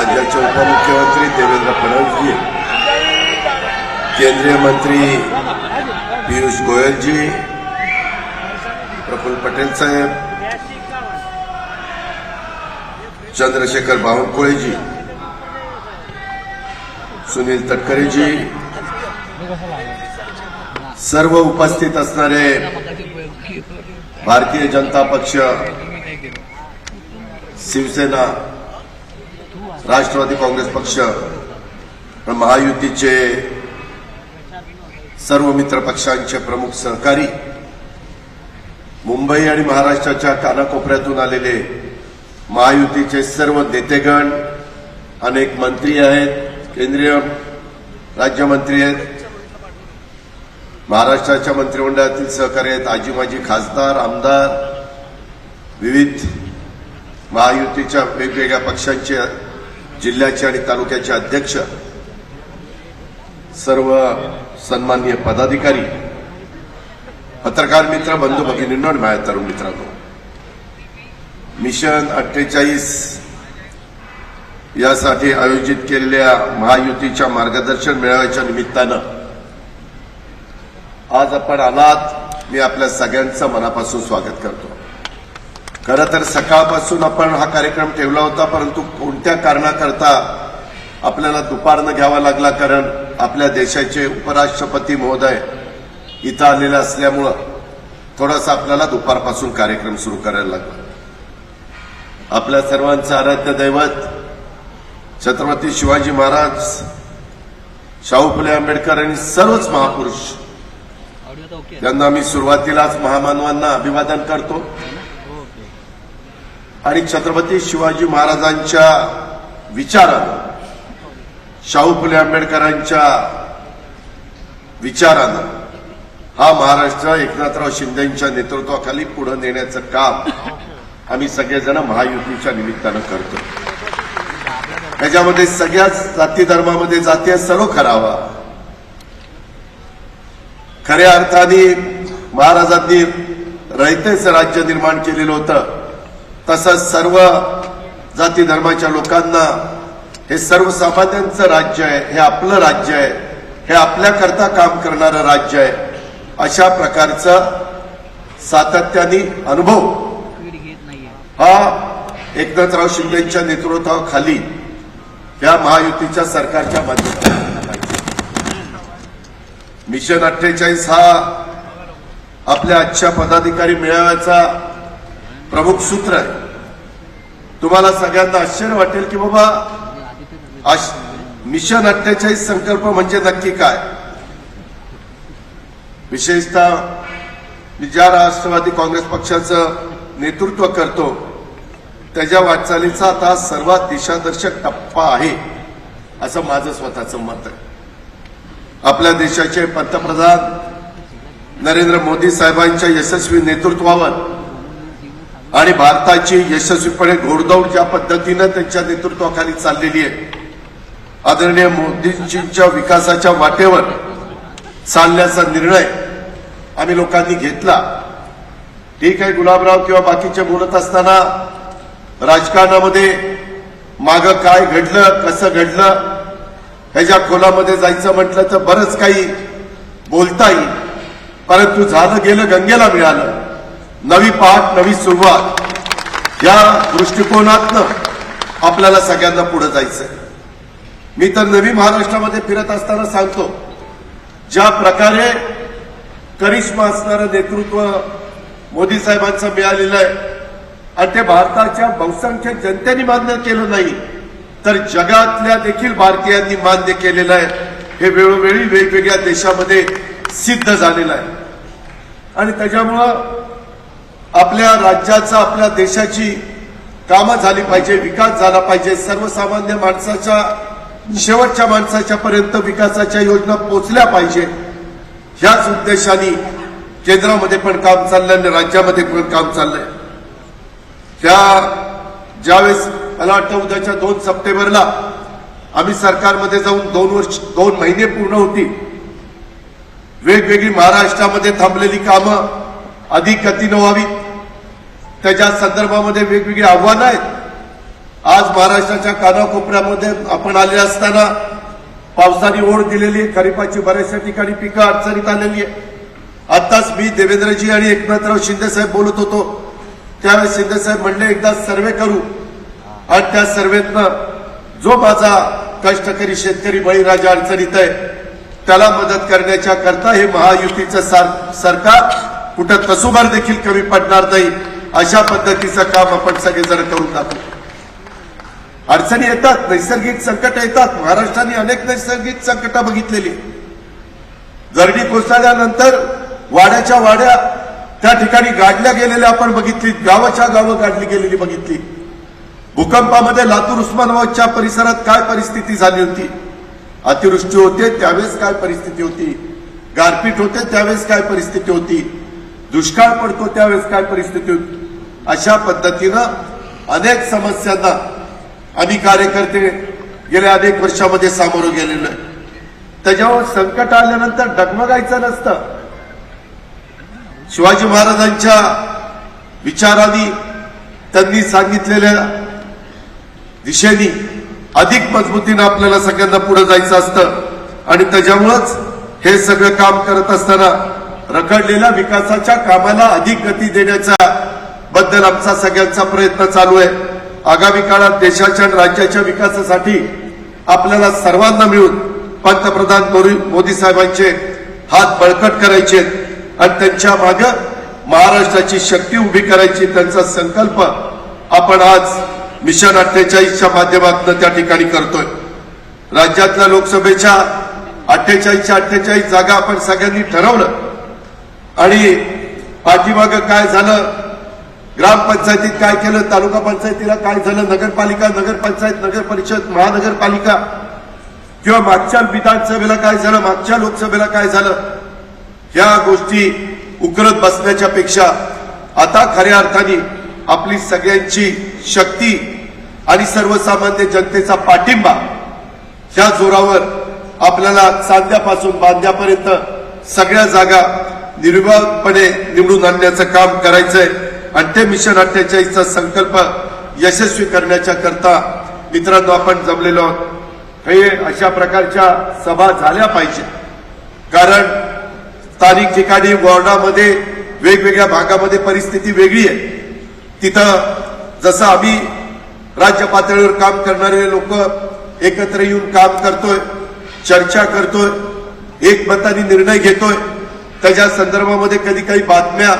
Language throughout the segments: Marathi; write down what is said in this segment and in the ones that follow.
राज्याचे उपमुख्यमंत्री देवेंद्र फडणवीस जी, केंद्रीय मंत्री पीयूष गोयल जी, प्रफुल्ल पटेल साहेब, चंद्रशेखर बावनकुळे जी, सुनील तटकरे जी, सर्व उपस्थित असणारे भारतीय जनता पक्ष, शिवसेना, राष्ट्रवादी काँग्रेस पक्ष, महायुतीचे सर्व मित्र पक्षांचे प्रमुख सहकारी, मुंबई आणि महाराष्ट्राच्या कानाकोपऱ्यातून आलेले महायुतीचे सर्व नेतेगण, अनेक मंत्री आहेत, केंद्रीय राज्यमंत्री आहेत, महाराष्ट्राच्या मंत्रिमंडळातील सहकारी आहेत, आजी माजी खासदार, आमदार, विविध महायुतीच्या वेगवेगळ्या पक्षांचे जिल्ह्याचे आणि तालुक्याचे अध्यक्ष, सर्व सन्माननीय पदाधिकारी, पत्रकार मित्र, बंधू भगिनींनो आणि माझ्या तरुण मित्रांनो, मिशन 48 यासाठी आयोजित केलेल्या महायुतीच्या मार्गदर्शन मेळाव्याच्या निमित्तानं आज आपण आलात. मी आपल्या सगळ्यांचं मनापासून स्वागत करतो. खरं तर सकाळपासून आपण हा कार्यक्रम ठेवला होता, परंतु कोणत्या कारणाकरता आपल्याला दुपारनं घ्यावा लागला, कारण आपल्या देशाचे उपराष्ट्रपती महोदय इथं आलेले असल्यामुळं थोडासा आपल्याला दुपारपासून कार्यक्रम सुरू करायला लागला. आपल्या सर्वांचं आराध्य दैवत छत्रपती शिवाजी महाराज, शाहू फुले आंबेडकर आणि सर्वच महापुरुष यांना मी सुरुवातीलाच महामानवांना अभिवादन करतो आणि छत्रपती शिवाजी महाराजांच्या विचारानं, शाहू फुले आंबेडकरांच्या विचारानं हा महाराष्ट्र एकनाथराव शिंदेंच्या नेतृत्वाखाली पुढे नेण्याचं काम आम्ही सगळेजण महायुतीच्या निमित्तानं करतो. त्याच्यामध्ये सगळ्याच जाती धर्मामध्ये जातीय सलोखा राहावा. खऱ्या अर्थाने महाराजांनी रयतेचं राज्य निर्माण केलेलं होतं, तसंच सर्व जाती धर्माच्या लोकांना हे सर्वसामान्यांचं राज्य आहे, हे आपलं राज्य आहे, हे आपल्याकरता काम करणारं राज्य आहे, अशा प्रकारचा सातत्याने अनुभव हा एकनाथराव शिंदेच्या नेतृत्वाखाली या महायुतीच्या सरकारच्या माध्यमातून मिशन 48 हा आपल्या आजच्या पदाधिकारी मेळाव्याचा प्रमुख सूत्र आहे. तुम्हाला सगळ्यांना आश्चर्य वाटेल की बाबा मिशन 48 संकल्प म्हणजे नक्की काय. विशेषतः मी ज्या राष्ट्रवादी काँग्रेस पक्षाचं नेतृत्व करतो त्याच्या वाटचालीचा आता सर्वात दिशादर्शक टप्पा आहे असं माझं स्वतःचं मत आहे. आपल्या देशाचे पंतप्रधान नरेंद्र मोदी साहेबांच्या यशस्वी नेतृत्वावर आणि भारताची यशस्वीपणे घोडदौड ज्या पद्धतीनं त्यांच्या नेतृत्वाखाली चाललेली आहे, आदरणीय मोदींच्या विकासाच्या वाटेवर चालण्याचा निर्णय आम्ही लोकांनी घेतला. ठीक आहे, गुलाबराव किंवा बाकीचे बोलत असताना राजकारणामध्ये मागं काय घडलं, कसं घडलं, ह्याच्या खोलामध्ये जायचं म्हटलं तर बरंच काही बोलता येईल, परंतु झालं गेलं गंगेला मिळालं. नवी पाठ, नवी सुरुवात या दृष्टिकोनातनं आपल्याला सगळ्यांना पुढे जायचंय. मी तर नवी महाराष्ट्रामध्ये फिरत असताना सांगतो, ज्या प्रकारे करिश्मा असणारं नेतृत्व मोदी साहेबांचं मिळालेलं आहे आणि ते भारताच्या बहुसंख्य जनतेने मान्य केलं नाही तर जगातल्या देखील भारतीयांनी मान्य केलेलं आहे. हे वेळोवेळी वेगवेगळ्या देशामध्ये सिद्ध झालेलं आहे आणि त्याच्यामुळं आपल्या राज्याचा, आपल्या देशाची कामं झाली पाहिजे, विकास झाला पाहिजे, सर्वसामान्य माणसाच्या, शेवटच्या माणसाच्या पर्यंत विकासाच्या योजना पोहोचल्या पाहिजे. ह्याच उद्देशाने केंद्रामध्ये पण काम चाललंय आणि राज्यामध्ये पण काम चाललंय. ज्यावेळेस मला वाटतं उद्याच्या 2 सप्टेंबरला आम्ही सरकारमध्ये जाऊन 2 महिने पूर्ण होती. वेगवेगळी महाराष्ट्रामध्ये थांबलेली कामं अधिक गतीनं व्हावी, त्याच्या संदर्भामध्ये वेगवेगळी आव्हानं आहेत आज महाराष्ट्राच्या कानाकोपऱ्यामध्ये आपण आले असताना पावसाने ओढ दिलेली आहे, खरीपाची बऱ्याचशा ठिकाणी पिकं अडचणीत आलेली आहे. आताच मी देवेंद्रजी आणि एकनाथराव शिंदे साहेब बोलत होतो, त्यावेळेस शिंदे साहेब म्हणले एकदा सर्वे करू आणि त्या सर्वेतनं जो माझा कष्टकरी शेतकरी बळीराजा अडचणीत आहे त्याला मदत करण्याच्या करता हे महायुतीचं सरकार कुठं तसूभार देखील कमी पडणार नाही अशा पद्धतीचं काम आपण सगळेजण करून दाखवू. अडचणी येतात, नैसर्गिक संकट येतात. महाराष्ट्राने अनेक नैसर्गिक संकट बघितलेली. दरडी कोसळल्यानंतर वाड्याच्या वाड्या त्या ठिकाणी गाडल्या गेलेल्या आपण बघितली, गावाच्या गावं गाडली गेलेली बघितली. भूकंपामध्ये लातूर उस्मानाबादच्या परिसरात काय परिस्थिती झाली होती, अतिवृष्टी होते त्यावेळेस काय परिस्थिती होती, गारपीट होते त्यावेळेस काय परिस्थिती होती, दुष्काळ पडतो त्यावेळेस काय परिस्थिती होती. अशा पद्धतीनं अनेक समस्यांना आम्ही कार्यकर्ते गेल्या अनेक वर्षामध्ये सामोरं गेलेलो आहे. त्याच्यावर संकट आल्यानंतर डगमगायचं नसतं. शिवाजी महाराजांच्या विचारांनी त्यांनी सांगितलेल्या दिशेनी अधिक मजबूतीनं आपल्याला सगळ्यांना पुढे जायचं असतं आणि त्याच्यामुळंच हे सगळं काम करत असताना रखडलेल्या विकासाच्या कामाला अधिक गती देण्याचा बद्दल आमचा सगळ्यांचा प्रयत्न चालू आहे. आगामी काळात देशाच्या आणि राज्याच्या विकासासाठी आपल्याला सर्वांना मिळून पंतप्रधान मोदी साहेबांचे हात बळकट करायचे आणि त्यांच्या मागे महाराष्ट्राची शक्ती उभी करायची, त्यांचा संकल्प आपण आज मिशन 48च्या माध्यमातून त्या ठिकाणी करतोय. राज्यातल्या लोकसभेच्या 48 जागा आपण सगळ्यांनी ठरवलं आणि पाठीमागं काय झालं, ग्रामपंचायतीत काय केलं, तालुका पंचायतीला काय झालं, नगरपालिका, नगरपंचायत, नगर परिषद, महानगरपालिका किंवा मागच्या विधानसभेला काय झालं, मागच्या लोकसभेला काय झालं, या गोष्टी उकरत बसण्याच्या पेक्षा आता खऱ्या अर्थाने आपली सगळ्यांची शक्ती आणि सर्वसामान्य जनतेचा पाठिंबा ह्या जोरावर आपल्याला चांद्यापासून बांध्यापर्यंत सगळ्या जागा निर्विवादपणे निवडून आणण्याचं काम करायचंय आणि ते मिशन 48चा संकल्प यशस्वी करण्याच्या करता मित्रांनो आपण जमलेलो आहोत. हे अशा प्रकारच्या सभा झाल्या पाहिजे, कारण स्थानिक ठिकाणी वॉर्डामध्ये वेगवेगळ्या भागामध्ये परिस्थिती वेगळी आहे. तिथं जसं आम्ही राज्य पातळीवर काम करणारे लोक एकत्र येऊन काम करतोय, चर्चा करतोय, एकमताने निर्णय घेतोय, त्याच्या संदर्भामध्ये कधी काही बातम्या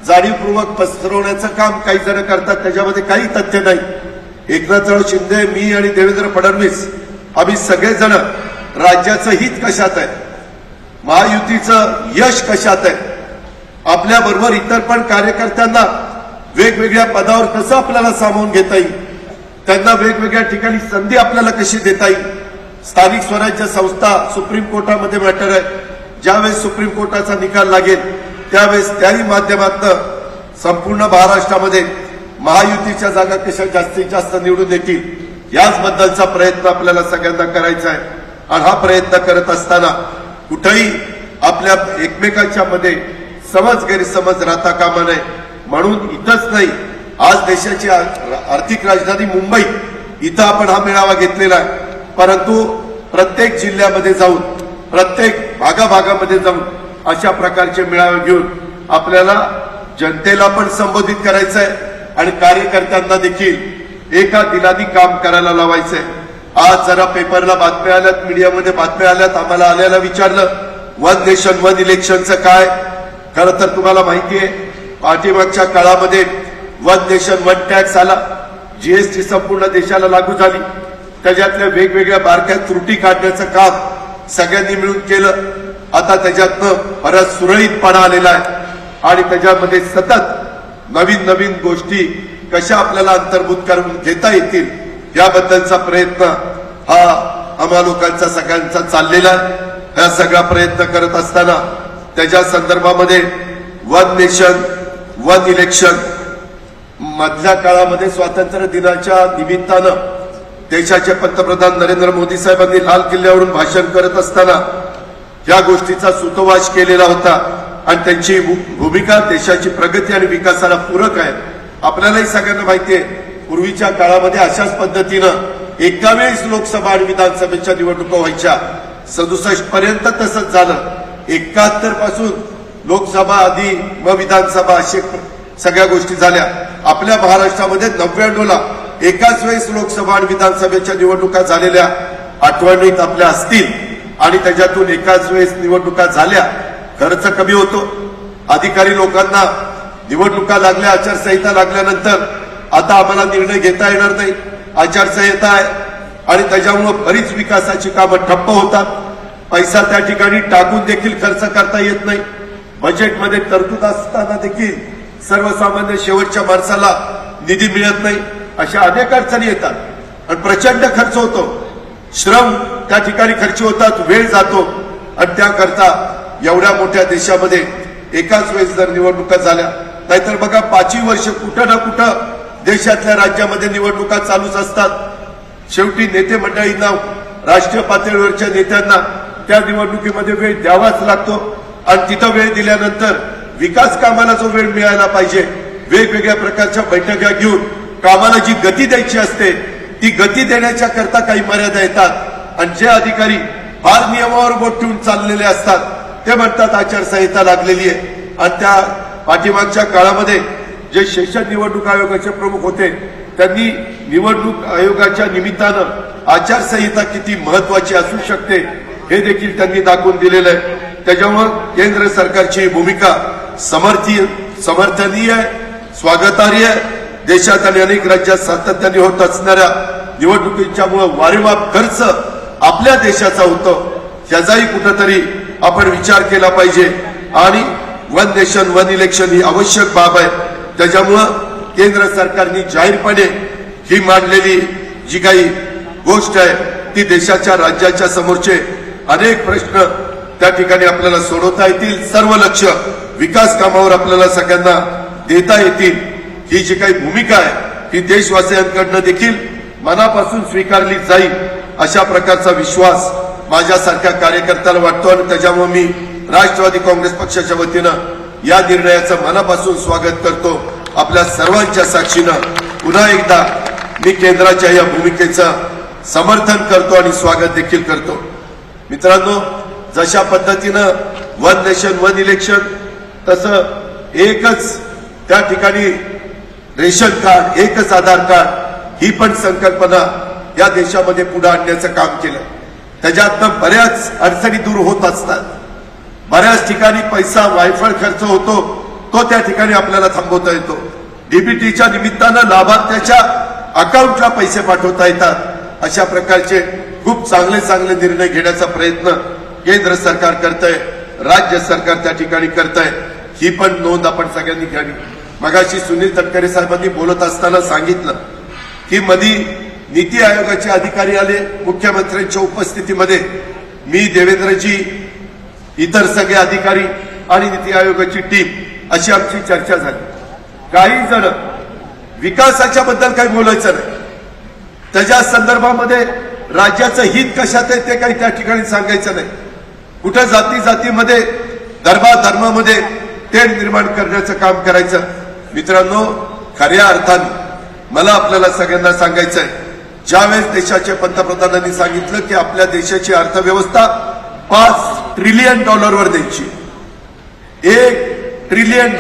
जाणीवपूर्वक पसरवण्याचं काम काही जण करतात, त्याच्यामध्ये काही तथ्य नाही. एकनाथराव शिंदे, मी आणि देवेंद्र फडणवीस आम्ही सगळेजण राज्याचं हित कशात आहे, महायुतीचं यश कशात आहे, आपल्याबरोबर इतर पण कार्यकर्त्यांना वेगवेगळ्या पदावर कसं आपल्याला सामावून घेता येईल, त्यांना वेगवेगळ्या ठिकाणी संधी आपल्याला कशी देता येईल. स्थानिक स्वराज्य संस्था सुप्रीम कोर्टामध्ये मॅटर आहे. ज्यावेळेस सुप्रीम कोर्टाचा निकाल लागेल त्यावेळेस त्याही माध्यमातून संपूर्ण महाराष्ट्रामध्ये महायुतीच्या जागा कशा जास्तीत जास्त निवडून येतील याचबद्दलचा प्रयत्न आपल्याला सगळ्यांना करायचा आहे. आणि हा प्रयत्न करत असताना कुठेही आपल्या एकमेकांच्या मध्ये समज गैरसमज राहता कामा नये. म्हणून इथंच नाही, आज देशाची आर्थिक राजधानी मुंबई इथं आपण हा मेळावा घेतलेला आहे, परंतु प्रत्येक जिल्ह्यामध्ये जाऊन प्रत्येक भागाभागामध्ये जाऊन अशा प्रकारचे मेळावे घेऊन आपल्याला जनतेला पण संबोधित करायचं आहे आणि कार्यकर्त्यांना देखील एका दिलाने काम करायला लावायचंय. आज जरा पेपरला बातम्या आल्यात, मीडियामध्ये बातम्या आल्यात, आम्हाला आल्याला विचारलं वन नेशन वन इलेक्शनचं काय. खरं तर तुम्हाला माहिती आहे, पाठीमागच्या काळामध्ये वन नेशन वन टॅक्स आला, जीएसटी संपूर्ण देशाला लागू झाली, त्याच्यातल्या वेगवेगळ्या बारक्या त्रुटी काढण्याचं काम सगळ्यांनी मिळून केलं. आता त्याच्यातनं बराच सुरळीतपणा आलेला आहे आणि त्याच्यामध्ये सतत नवीन नवीन गोष्टी कशा आपल्याला अंतर्भूत करून घेता येतील याबद्दलचा प्रयत्न हा आम्हा लोकांचा सगळ्यांचा चाललेला आहे. हा सगळा प्रयत्न करत असताना त्याच्या संदर्भामध्ये वन नेशन वन इलेक्शन मधल्या काळामध्ये स्वातंत्र्य दिनाच्या निमित्तानं देशाचे पंतप्रधान नरेंद्र मोदी साहेबांनी लाल किल्ल्यावरून भाषण करत असताना या गोष्टीचा सुतोवाच केलेला होता आणि त्यांची भूमिका देशाची प्रगती आणि विकासाला पूरक आहे. आपल्यालाही सगळ्यांना माहिती आहे, पूर्वीच्या काळामध्ये अशाच पद्धतीनं एका वेळेस लोकसभा आणि विधानसभेच्या निवडणुका व्हायच्या. 67 पर्यंत तसंच झालं. 71 पासून लोकसभा आधी मग विधानसभा असे सगळ्या गोष्टी झाल्या. आपल्या महाराष्ट्रामध्ये 99 ला एकाच वेळेस लोकसभा आणि विधानसभेच्या निवडणुका झालेल्या आठवणीत आपल्या असतील आणि त्याच्यातून एकाच वेळेस निवडणुका झाल्या. खर्च कमी होतो. अधिकारी लोकांना निवडणुका लागल्या, आचारसंहिता लागल्यानंतर आता आम्हाला निर्णय घेता येणार नाही, आचारसंहिता आहे आणि त्याच्यामुळे बरीच विकासाची कामं ठप्प होतात. पैसा त्या ठिकाणी टाकून देखील खर्च करता येत नाही. बजेटमध्ये तरतूद असताना देखील सर्वसामान्य शेवटच्या माणसाला निधी मिळत नाही. अशा अनेक अडचणी येतात आणि प्रचंड खर्च होतो. श्रम त्या ठिकाणी खर्च होतात, वेळ जातो आणि त्याकरता एवढ्या मोठ्या देशामध्ये एकाच वेळेस जर निवडणुका झाल्या, नाहीतर बघा 5 वर्ष कुठं ना कुठं देशातल्या राज्यामध्ये निवडणुका चालूच असतात. शेवटी नेते मंडळींना, राष्ट्रीय पातळीवरच्या नेत्यांना त्या निवडणुकीमध्ये वेळ द्यावाच लागतो आणि तिथं वेळ दिल्यानंतर विकास कामाला जो वेळ मिळायला पाहिजे, वेगवेगळ्या प्रकारच्या बैठका घेऊन कामाला जी गती द्यायची असते ती गती देण्याच्या करता काही मर्यादा येतात आणि जे अधिकारी फार नियमावर बोट ठेवून चाललेले असतात ते म्हणतात आचारसंहिता लागलेली आहे. आणि त्या पाठीमागच्या काळामध्ये जे सेशन निवडणूक आयोगाचे प्रमुख होते त्यांनी निवडणूक आयोगाच्या निमित्तानं आचारसंहिता किती महत्वाची असू शकते हे देखील त्यांनी दाखवून दिलेलं आहे. त्याच्यामुळे केंद्र सरकारची भूमिका समर्थनीय आहे, स्वागतार्ह आहे. देशात आणि अनेक राज्यात सातत्याने होत असणाऱ्या निवडणुकीच्यामुळे वारेमाप खर्च आपल्या देशाचा होतो, त्याचाही कुठेतरी आपण विचार केला पाहिजे. आणि वन नेशन वन इलेक्शन ही आवश्यक बाब आहे. त्याच्यामुळं केंद्र सरकारने जाहीरपणे ही मांडलेली जी काही गोष्ट आहे ती देशाच्या राज्याच्या समोरचे अनेक प्रश्न त्या ठिकाणी आपल्याला सोडवता येतील. सर्व लक्ष विकास कामावर आपल्याला सगळ्यांना देता येतील. ही जी काही भूमिका आहे ती देशवासियांकडनं देखील मनापासून स्वीकारली जाईल अशा प्रकारचा विश्वास माझ्यासारख्या कार्यकर्त्याला वाटतो आणि त्याच्यामुळे मी राष्ट्रवादी काँग्रेस पक्षाच्या वतीनं या निर्णयाचं मनापासून स्वागत करतो. आपल्या सर्वांच्या साक्षीनं पुन्हा एकदा मी केंद्राच्या या भूमिकेचं समर्थन करतो आणि स्वागत देखील करतो. मित्रांनो, जशा पद्धतीनं वन नेशन वन इलेक्शन, तसं एकच त्या ठिकाणी रेशन कार्ड, एकच आधार कार्ड ही पण संकल्पना या देशामध्ये पुढे आणण्याचं काम केलं. त्याच्यातनं बऱ्याच अडचणी दूर होत असतात. बऱ्याच ठिकाणी पैसा वायफळ खर्च होतो, तो त्या ठिकाणी आपल्याला थांबवता येतो. डीबीटीच्या निमित्तानं लाभार्थ्याच्या अकाउंटला पैसे पाठवता येतात. अशा प्रकारचे खूप चांगले चांगले निर्णय घेण्याचा प्रयत्न केंद्र सरकार करतंय, राज्य सरकार त्या ठिकाणी करतंय. ही पण नोंद आपण सगळ्यांनी घ्यावी. मगाशी सुनील तटकरे साहेबांनी बोलत असताना सांगितलं की मधी नीती आयोगाचे अधिकारी आले मुख्यमंत्र्यांच्या उपस्थितीमध्ये. मी, देवेंद्रजी, इतर सगळे अधिकारी आणि नीती आयोगाची टीम अशी आमची चर्चा झाली. काही जण विकासाच्या बद्दल काही बोलायचं नाही, त्याच्या संदर्भामध्ये राज्याचं हित कशात आहे ते काही त्या ठिकाणी सांगायचं नाही. कुठं जाती जातीमध्ये, धर्मामध्ये तेढ निर्माण करण्याचं काम करायचं. मित्रांनो, खऱ्या अर्थाने मला आपल्याला सगळ्यांना सांगायचं आहे, ज्यावेळेस देशाच्या पंतप्रधानांनी सांगितलं की आपल्या देशाची अर्थव्यवस्था $5 ट्रिलियन वर द्यायची. $1 ट्रिलियन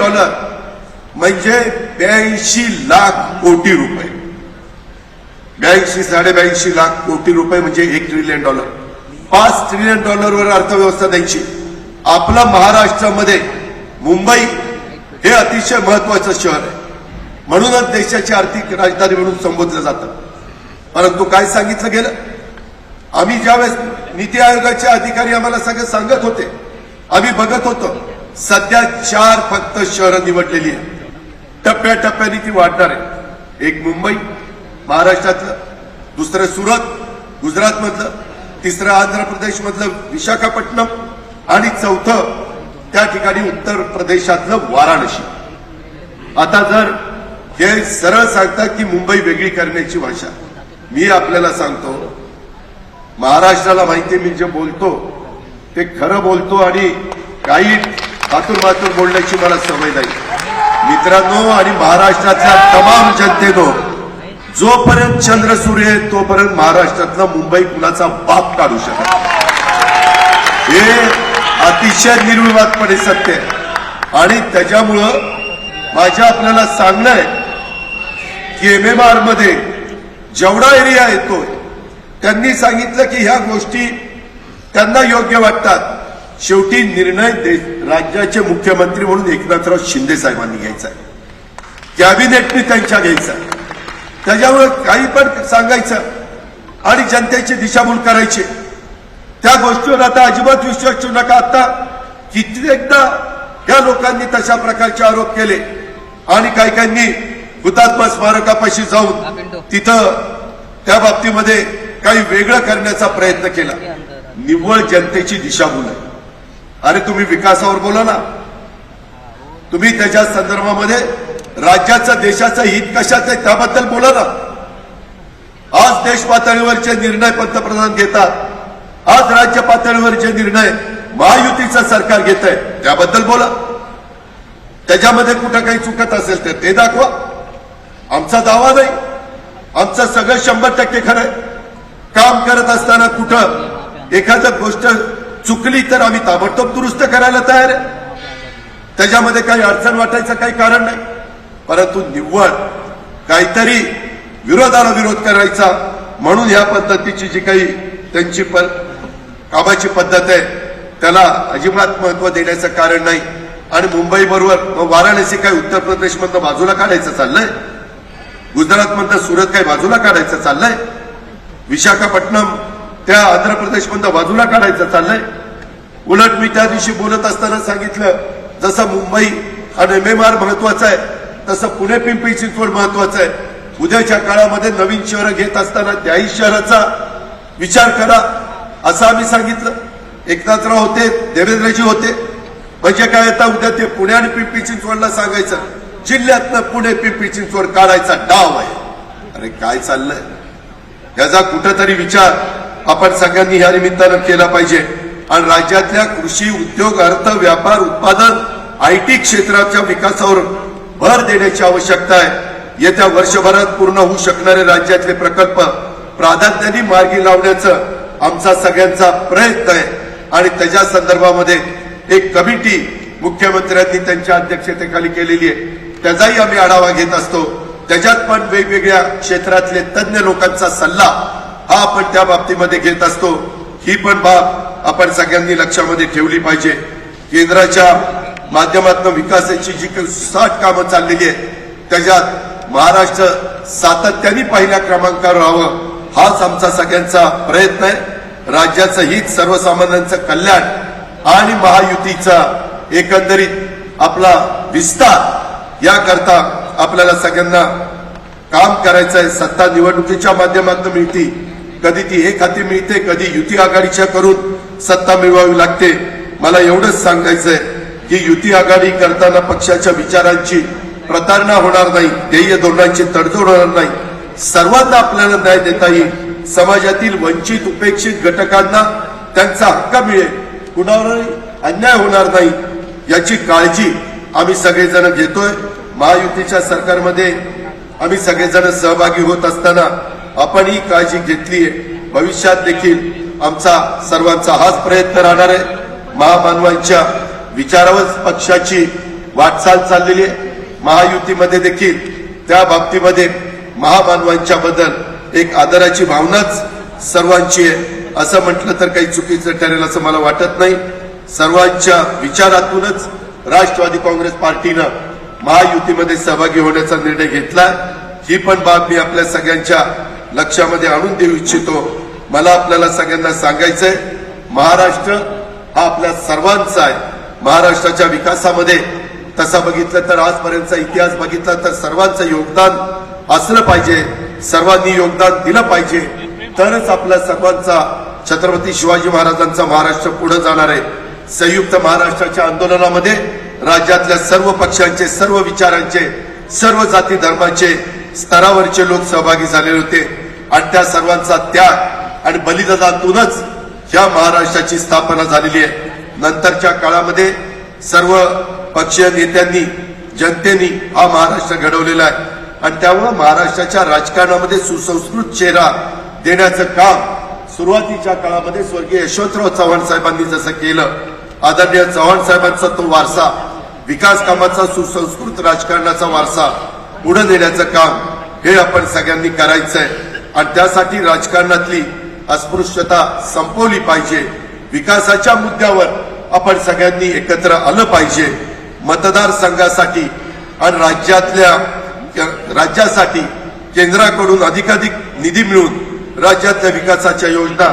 म्हणजे 82 लाख कोटी रुपये. 82-82.5 लाख कोटी रुपये म्हणजे $1 ट्रिलियन. $5 ट्रिलियन वर अर्थव्यवस्था द्यायची. आपलं महाराष्ट्रामध्ये मुंबई हे अतिशय महत्वाचं शहर आहे, म्हणूनच देशाची आर्थिक राजधानी म्हणून संबोधलं जातं. परंतु काय सांगितलं गेलं, आम्ही ज्यावेळेस नीती आयोगाचे अधिकारी आम्हाला सगळं सांगत होते, आम्ही बघत होतो, सध्या 4 फक्त शहरं निवडलेली आहेत. टप्प्याटप्प्याने ती वाढणार आहे. एक मुंबई महाराष्ट्रातलं, दुसरं सुरत गुजरातमधलं, तिसरं आंध्र प्रदेशमधलं विशाखापट्टणम आणि चौथं त्या ठिकाणी उत्तर प्रदेशातलं वाराणसी. आता जर हे सरळ सांगतात की मुंबई वेगळी करण्याची भाषा, मी आपल्याला सांगतो, महाराष्ट्राला माहिती मी जे बोलतो ते खरं बोलतो आणि काही मातूर बोलण्याची मला सवय नाही. मित्रांनो आणि महाराष्ट्रातल्या तमाम जनतेनो, जोपर्यंत चंद्र सूर्य आहे तोपर्यंत महाराष्ट्रातलं मुंबई कुणाचा बाप काढू शकत नाही. हे अतिशय निर्विवादपणे सत्य आहे. आणि त्याच्यामुळं माझ्या आपल्याला सांगणं आहे की MMR मध्ये जेवढा एरिया येतोय त्यांनी सांगितलं की ह्या गोष्टी त्यांना योग्य वाटतात. शेवटी निर्णय राज्याचे मुख्यमंत्री म्हणून एकनाथराव शिंदे साहेबांनी घ्यायचा आहे, कॅबिनेटने त्यांच्या घ्यायचा आहे. त्याच्यामुळे काही पण सांगायचं आणि जनतेची दिशाभूल करायची, त्या गोष्टीवर आता अजिबात विश्वास ठेवू नका. आता कित्येकदा या लोकांनी तशा प्रकारचे आरोप केले आणि काही काहींनी हुतात्मा स्मारकापाशी जाऊन तिथं त्या बाबतीमध्ये काही वेगळं करण्याचा प्रयत्न केला. निव्वळ जनतेची दिशाभूल आहे. अरे तुम्ही विकासावर बोला ना, तुम्ही त्याच्या संदर्भामध्ये राज्याचं देशाचं हित कशात आहे त्याबद्दल बोला ना. आज देश पातळीवरचे निर्णय पंतप्रधान घेतात, आज राज्य पातळीवर जे निर्णय महायुतीचं सरकार घेत आहे त्याबद्दल बोला. त्याच्यामध्ये कुठं काही चुकत असेल तर ते दाखवा. आमचा दावा नाही, आमचं सगळं 100% खरं आहे. काम करत असताना कुठं एखादं गोष्ट चुकली तर आम्ही ताबडतोब दुरुस्त करायला तयार आहे. त्याच्यामध्ये काही अडचण वाटायचं काही कारण नाही. परंतु निव्वळ काहीतरी विरोधाला विरोध करायचा म्हणून या पद्धतीची जी काही त्यांची कामाची पद्धत आहे त्याला अजिबात महत्व देण्याचं कारण नाही. आणि मुंबई बरोबर वाराणसी काय उत्तर प्रदेशमधनं बाजूला काढायचं चाललंय, गुजरातमधनं सुरत काय बाजूला काढायचं चाललंय, विशाखापट्टणम त्या आंध्र प्रदेशमधनं बाजूला काढायचं चाललंय. उलट मी त्या दिवशी बोलत असताना सांगितलं जसं मुंबई आणि MMR महत्वाचं आहे तसं पुणे पिंपरी चिंचवड महत्वाचं आहे. उद्याच्या काळामध्ये नवीन शहरं घेत असताना त्याही शहराचा विचार करा असं आम्ही सांगितलं. एकनाथराव होते, देवेंद्रजी होते. म्हणजे काय आता उद्या ते पुणे आणि पिंपरी चिंचवडला सांगायचं जिल्ह्यातनं पुणे पिंपरी चिंचवड काढायचा डाव आहे. अरे काय चाललंय, याचा कुठंतरी विचार आपण सगळ्यांनी या निमित्तानं केला पाहिजे. आणि राज्यातल्या कृषी, उद्योग, अर्थ, व्यापार, उत्पादन, IT क्षेत्राच्या विकासावर भर देण्याची आवश्यकता आहे. येत्या वर्षभरात पूर्ण होऊ शकणारे राज्यातले प्रकल्प प्राधान्याने मार्गी लावण्याचं आमचा सगळ्यांचा प्रयत्न आहे. आणि त्याच्या संदर्भामध्ये एक कमिटी मुख्यमंत्र्यांनी त्यांच्या अध्यक्षतेखाली केलेली आहे, त्याचाही आम्ही आढावा घेत असतो. त्याच्यात पण वेगवेगळ्या क्षेत्रातले तज्ञ लोकांचा सल्ला हा आपण त्या बाबतीमध्ये घेत असतो. ही पण बाब आपण सगळ्यांनी लक्षामध्ये ठेवली पाहिजे. केंद्राच्या माध्यमातून विकासाची जी काही 60 कामं चाललेली आहे त्याच्यात महाराष्ट्र सातत्याने पहिल्या क्रमांकावर राहावं हाच आमचा सगळ्यांचा प्रयत्न आहे. राज्याचं हित, सर्वसामान्यांचं कल्याण आणि महायुतीचा एकंदरीत आपला विस्तार याकरता आपल्याला सगळ्यांना काम करायचं आहे. सत्ता निवडणुकीच्या माध्यमातून मिळते, कधी ती एक हाती मिळते, कधी युती आघाडीच्या करून सत्ता मिळवावी लागते. मला एवढंच सांगायचंय की युती आघाडी करताना पक्षाच्या विचारांची प्रतारणा होणार नाही, ध्येय धोरणांची तडजोड होणार नाही. सर्वांना आपल्याला न्याय देता येईल. समाजातील वंचित, उपेक्षित घटकांना त्यांचा हक्क मिळेल, कुणावरही अन्याय होणार नाही याची काळजी आम्ही सगळेजण घेतोय. महायुतीच्या सरकारमध्ये आम्ही सगळेजण सहभागी होत असताना आपण ही काळजी घेतलीय. भविष्यात देखील आमचा सर्वांचा हाच प्रयत्न राहणार आहे. महामानवांच्या विचारावर पक्षाची वाटचाल चाललेली आहे. महायुतीमध्ये देखील त्या बाबतीमध्ये महामानवांच्या बद्दल एक आदराची भावनाच सर्वांची आहे. असं म्हटलं तर काही चुकीचं ठरेल असं मला वाटत नाही. सर्वांच्या विचारातूनच राष्ट्रवादी काँग्रेस पार्टीनं महायुतीमध्ये सहभागी होण्याचा निर्णय घेतला. ही पण बाब मी आपल्या सगळ्यांच्या लक्षामध्ये आणून देऊ इच्छितो. मला आपल्याला सगळ्यांना सांगायचंय, महाराष्ट्र हा आपल्या सर्वांचा आहे. महाराष्ट्राच्या विकासामध्ये तसा बघितलं तर आजपर्यंतचा इतिहास बघितला तर सर्वांचं योगदान असलं पाहिजे, सर्वांनी योगदान दिलं पाहिजे, तरच आपल्या सर्वांचा छत्रपती शिवाजी महाराजांचा महाराष्ट्र पुढे जाणार आहे. संयुक्त महाराष्ट्राच्या आंदोलनामध्ये राज्यातल्या सर्व पक्षांचे, सर्व विचारांचे, सर्व जाती धर्माचे स्तरावरचे लोक सहभागी झालेले होते आणि त्या सर्वांचा त्याग आणि बलिदानातूनच या महाराष्ट्राची स्थापना झालेली आहे. नंतरच्या काळामध्ये सर्व पक्षीय नेत्यांनी, जनतेने हा महाराष्ट्र घडवलेला आहे. आणि त्यामुळे महाराष्ट्राच्या राजकारणामध्ये सुसंस्कृत चेहरा देण्याचं काम सुरुवातीच्या काळामध्ये स्वर्गीय यशवंतराव चव्हाण साहेबांनी जसं केलं, आदरणीय चव्हाण साहेबांचा तो वारसा, विकास कामाचा सुसंस्कृत राजकारणाचा वारसा पुढे नेण्याचं काम हे आपण सगळ्यांनी करायचंय. आणि त्यासाठी राजकारणातली अस्पृश्यता संपवली पाहिजे. विकासाच्या मुद्द्यावर आपण सगळ्यांनी एकत्र आलं पाहिजे. मतदारसंघासाठी आणि राज्यासाठी केंद्राकडून अधिकाधिक निधी मिळून राज्यातल्या विकासाच्या योजना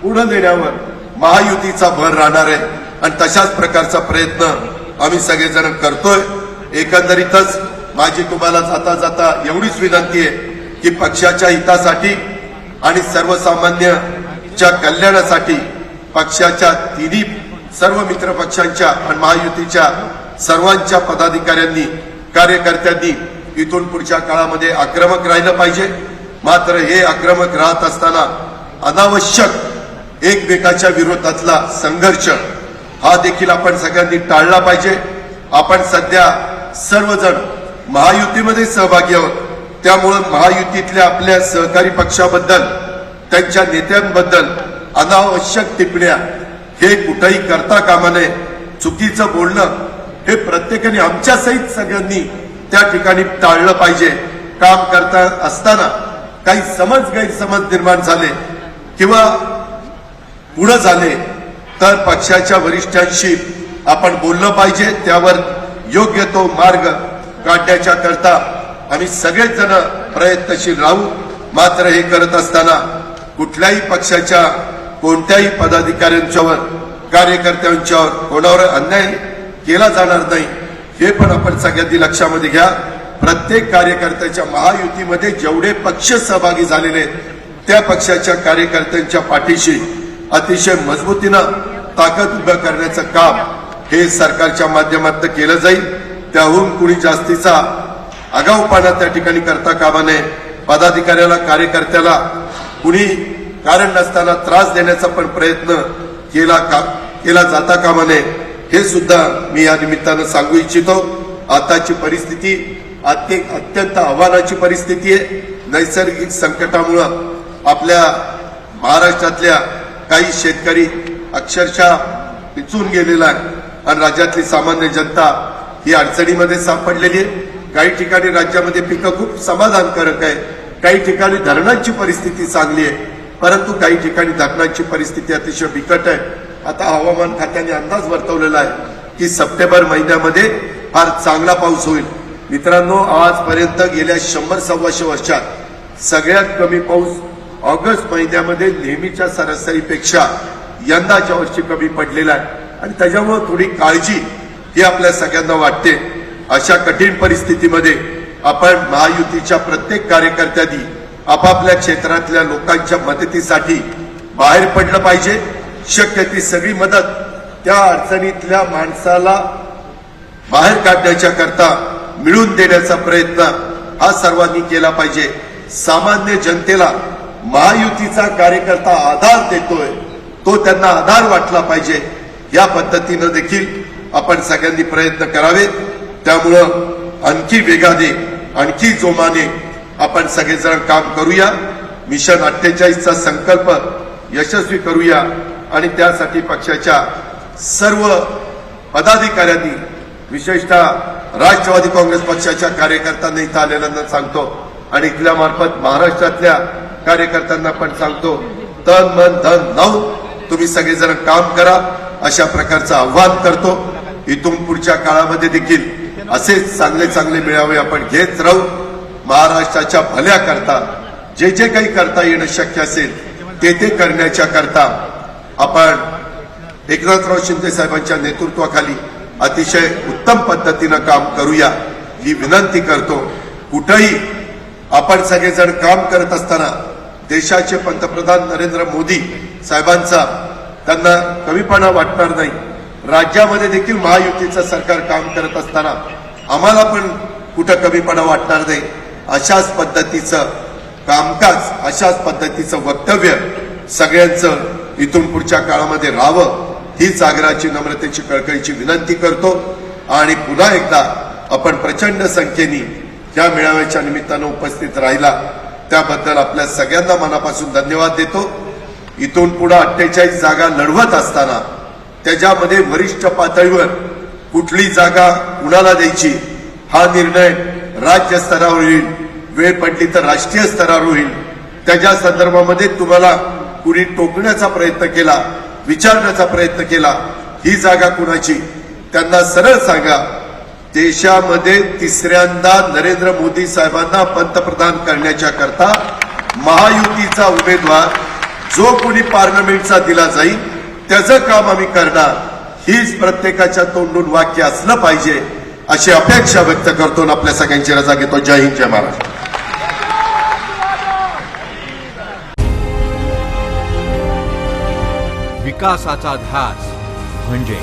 पुढे नेण्यावर महायुतीचा भर राहणार आहे आणि तशाच प्रकारचा प्रयत्न आम्ही सगळेजण करतोय. एकंदरीतच माझी तुम्हाला जाता जाता एवढीच विनंती आहे की पक्षाच्या हितासाठी आणि सर्वसामान्यांच्या कल्याणासाठी पक्षाच्या तिन्ही सर्व मित्र पक्षांच्या आणि महायुतीच्या सर्वांच्या पदाधिकाऱ्यांनी कार्यकर्त्यांनी इथून पुढच्या काळामध्ये आक्रमक राहिलं पाहिजे. मात्र हे आक्रमक राहत असताना अनावश्यक एकमेकाच्या विरोधातला संघर्ष हा देखील आपण सगळ्यांनी टाळला पाहिजे. आपण सध्या सर्वजण महायुतीमध्ये सहभागी आहोत. त्यामुळे महायुतीतल्या आपल्या सहकारी पक्षाबद्दल त्यांच्या नेत्यांबद्दल अनावश्यक टिप्पण्या हे कुठेही करता कामा नये. चुकीचं बोलणं हे प्रत्येकाने आमच्या सहित सगळ्यांनी त्या ठिकाणी टाळलं पाहिजे. काम करता असताना काही गैरसमज निर्माण झाले किंवा पुढे झाले तर पक्षाच्या वरिष्ठांशी आपण बोललं पाहिजे. त्यावर योग्य तो मार्ग काढण्याच्या करता आम्ही सगळेच जण प्रयत्नशील राहू. मात्र हे करत असताना कुठल्याही पक्षाच्या कोणत्याही पदाधिकाऱ्यांच्यावर कार्यकर्त्यांच्यावर कोणावर अन्याय केला जाणार नाही हे पण आपण सगळ्यांनी लक्षामध्ये घ्या. प्रत्येक कार्यकर्त्याच्या महायुतीमध्ये जेवढे पक्ष सहभागी झालेले त्या पक्षाच्या कार्यकर्त्यांच्या पाठीशी अतिशय मजबूतीनं ताकद उभं करण्याचं काम हे सरकारच्या माध्यमातून केलं जाईल. त्याहून कुणी जास्तीचा आगाऊपणा त्या ठिकाणी करता कामा नये. पदाधिकाऱ्याला कार्यकर्त्याला कुणी कारण नसताना त्रास देण्याचा पण प्रयत्न केला जाता कामा नये हे सुद्धा मी या निमित्तानं सांगू इच्छितो. आताची परिस्थिती अत्यंत आव्हानाची परिस्थिती आहे. नैसर्गिक संकटामुळं आपल्या महाराष्ट्रातल्या काही शेतकरी अक्षरशः पिचून गेलेला आहे आणि राज्यातली सामान्य जनता ही अडचणीमध्ये सापडलेली आहे. काही ठिकाणी राज्यामध्ये पिकं खूप समाधानकारक आहे, काही ठिकाणी धरणांची परिस्थिती चांगली आहे, परंतु काही ठिकाणी धरणांची परिस्थिती अतिशय बिकट आहे. आता हवामान खात्याने अंदाज वर्तवलेला आहे की सप्टेंबर महिन्यामध्ये फार चांगला पाऊस होईल. मित्रांनो, आजपर्यंत गेल्या 100-125 वर्षात सगळ्यात कमी पाऊस ऑगस्ट महिन्यामध्ये नेहमीच्या सरासरीपेक्षा यंदाच्या वर्षी कमी पडलेला आहे आणि त्याच्यामुळे थोडी काळजी ही आपल्या सगळ्यांना वाटते. अशा कठीण परिस्थितीमध्ये आपण महायुतीच्या प्रत्येक कार्यकर्त्यांनी आपापल्या क्षेत्रातल्या लोकांच्या मदतीसाठी बाहेर पडलं पाहिजे. शक्य ती सगळी मदत त्या अडचणीतल्या माणसाला बाहेर काढण्याच्या करता मिळून देण्याचा प्रयत्न हा सर्वांनी केला पाहिजे. सामान्य जनतेला महायुतीचा कार्यकर्ता आधार देतोय तो त्यांना आधार वाटला पाहिजे. या पद्धतीनं देखील आपण सगळ्यांनी प्रयत्न करावेत. त्यामुळं आणखी वेगाने आणखी जोमाने आपण सगळेजण काम करूया. मिशन 48चा संकल्प यशस्वी करूया आणि त्यासाठी पक्षाच्या सर्व पदाधिकाऱ्यांनी विशेषतः राष्ट्रवादी काँग्रेस पक्षाच्या कार्यकर्त्यांना इथं आलेल्यांना सांगतो आणि इथल्या मार्फत महाराष्ट्रातल्या कार्यकर्त्यांना पण सांगतो, तन मन धन लावून तुम्ही सगळेजण काम करा अशा प्रकारचं आव्हान करतो. इथून पुढच्या काळामध्ये देखील असेच चांगले चांगले मेळावे आपण घेत राहू. महाराष्ट्राच्या भल्या करता जे जे काही करता येणं शक्य असेल ते करण्याच्या करता आपण एकनाथराव शिंदे साहेबांच्या नेतृत्वाखाली अतिशय उत्तम पद्धतीनं काम करूया ही विनंती करतो. कुठेही आपण सगळेजण काम करत असताना देशाचे पंतप्रधान नरेंद्र मोदी साहेबांचा त्यांना कमीपणा वाटणार नाही. राज्यामध्ये देखील महायुतीचं सरकार काम करत असताना आम्हाला पण कुठं कमीपणा वाटणार नाही. अशाच पद्धतीचं कामकाज, अशाच पद्धतीचं वक्तव्य सगळ्यांचं इथून पुढच्या काळामध्ये राहावं हीच आग्रहाची, नम्रतेची, कळकळीची विनंती करतो. आणि पुन्हा एकदा आपण प्रचंड संख्येने या मेळाव्याच्या निमित्तानं उपस्थित राहिला त्याबद्दल आपल्या सगळ्यांना मनापासून धन्यवाद देतो. इथून पुढे 48 जागा लढवत असताना त्याच्यामध्ये वरिष्ठ पातळीवर कुठली जागा कुणाला द्यायची हा निर्णय राज्य स्तरावर होईल, वेळ पडली तर राष्ट्रीय स्तरावर होईल. त्याच्या संदर्भामध्ये तुम्हाला कुणी टोकण्याचा प्रयत्न केला, विचारण्याचा प्रयत्न केला ही जागा कुणाची, त्यांना सरळ सांगा. देशामध्ये तिसऱ्यांदा नरेंद्र मोदी साहेबांना पंतप्रधान करण्याच्या करता महायुतीचा उमेदवार जो कोणी पार्लमेंटचा दिला जाईल त्याचं काम आम्ही करणार, हीच प्रत्येकाच्या तोंडून वाक्य असलं पाहिजे अशी अपेक्षा व्यक्त करतो आणि आपल्या सगळ्यांची रजा घेतो. जय हिंद, जय महाराष्ट्र. विकासाचा ध्यास म्हणजे